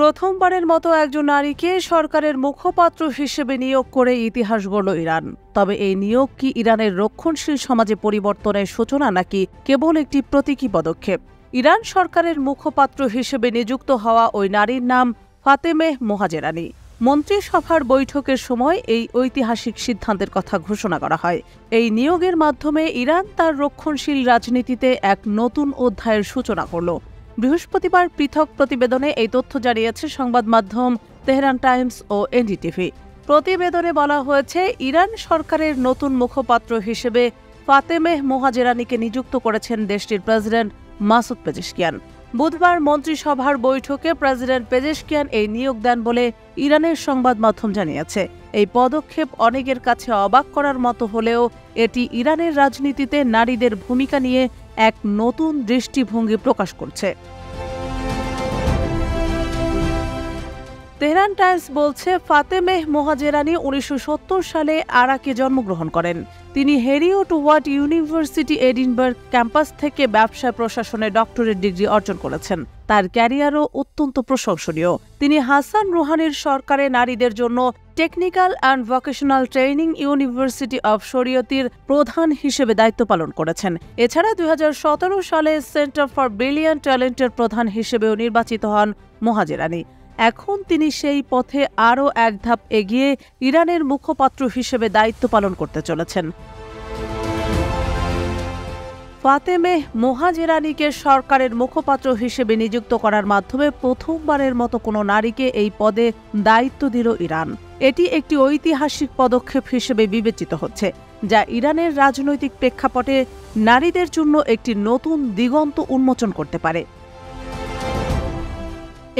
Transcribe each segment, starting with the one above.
প্রথমবারের মতো একজন নারীকে সরকারের মুখপাত্র হিসেবে নিয়োগ করে ইতিহাস গড়ল ইরান। তবে এই নিয়োগ কি ইরানের রক্ষণশীল সমাজে পরিবর্তনের সূচনা নাকি কেবল একটি প্রতীকী পদক্ষেপ? ইরান সরকারের মুখপাত্র হিসেবে নিযুক্ত হওয়া ওই নারীর নাম ফাতেমেহ মোহাজেরানি। মন্ত্রিসভার বৈঠকের সময় এই ঐতিহাসিক সিদ্ধান্তের কথা ঘোষণা করা হয়। এই নিয়োগের মাধ্যমে ইরান তার রক্ষণশীল রাজনীতিতে এক নতুন অধ্যায়ের সূচনা করল। বৃহস্পতিবার পৃথক প্রতিবেদনে এই তথ্য জানিয়েছে সংবাদ মাধ্যম তেহরান টাইমস ও এনডিটিভি। প্রতিবেদনে বলা হয়েছে, ইরান সরকারের নতুন মুখপাত্র হিসেবে ফাতেমেহ মোহাজেরানিকে নিযুক্ত করেছেন দেশটির প্রেসিডেন্ট মাসুদ পেজেশকিয়ান। বুধবার মন্ত্রিসভার বৈঠকে প্রেসিডেন্ট পেজেশকিয়ান এই নিয়োগ দেন বলে ইরানের সংবাদ মাধ্যম জানিয়েছে। এই পদক্ষেপ অনেকের কাছে অবাক করার মতো হলেও এটি ইরানের রাজনীতিতে নারীদের ভূমিকা নিয়ে এক নতুন দৃষ্টিভঙ্গি প্রকাশ করছে। তেহরান টাইমস বলছে, ফাতেমেহ মোহাজেরানি 1970 সালে আরাকে জন্মগ্রহণ করেন। তিনি হেরিওট ওয়াট ইউনিভার্সিটি এডিনবার্গ ক্যাম্পাস থেকে ব্যবসায় প্রশাসনে ডক্টরেট ডিগ্রি অর্জন করেছেন। তার ক্যারিয়ারও অত্যন্ত প্রশংসনীয়। তিনি হাসান রুহানির সরকারে নারীদের জন্য technical and vocational training university of শরিয়তের প্রধান হিসেবে দায়িত্ব পালন করেছেন। এছাড়া 2017 সালে সেন্টার ফর ব্রিলিয়ান্ট ট্যালেন্টের প্রধান হিসেবেও নির্বাচিত হন মোহাজেরানি। এখন তিনি সেই পথে আরও এক ধাপ এগিয়ে ইরানের মুখপাত্র হিসেবে দায়িত্ব পালন করতে চলেছেন। ফাতেমেহ মোহাজেরানিকে সরকারের মুখপাত্র হিসেবে নিযুক্ত করার মাধ্যমে প্রথমবারের মতো কোনো নারীকে এই পদে দায়িত্ব দিল ইরান। এটি একটি ঐতিহাসিক পদক্ষেপ হিসেবে বিবেচিত হচ্ছে, যা ইরানের রাজনৈতিক প্রেক্ষাপটে নারীদের জন্য একটি নতুন দিগন্ত উন্মোচন করতে পারে।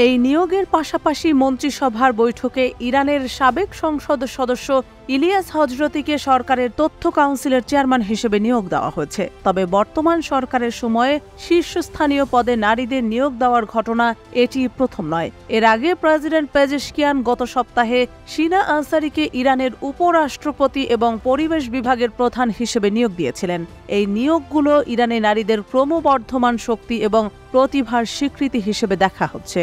এই নিয়োগের পাশাপাশি মন্ত্রিসভার বৈঠকে ইরানের সাবেক সংসদ সদস্য ইলিয়াস হজরতিকে সরকারের তথ্য কাউন্সিলের চেয়ারম্যান হিসেবে নিয়োগ দেওয়া হয়েছে। তবে বর্তমান সরকারের সময়ে শীর্ষস্থানীয় পদে নারীদের নিয়োগ দেওয়ার ঘটনা এটি প্রথম নয়। এর আগে প্রেসিডেন্ট পেজেশকিয়ান গত সপ্তাহে শিনা আনসারিকে ইরানের উপরাষ্ট্রপতি এবং পরিবেশ বিভাগের প্রধান হিসেবে নিয়োগ দিয়েছিলেন। এই নিয়োগগুলো ইরানে নারীদের ক্রমবর্ধমান শক্তি এবং প্রতিভার স্বীকৃতি হিসেবে দেখা হচ্ছে।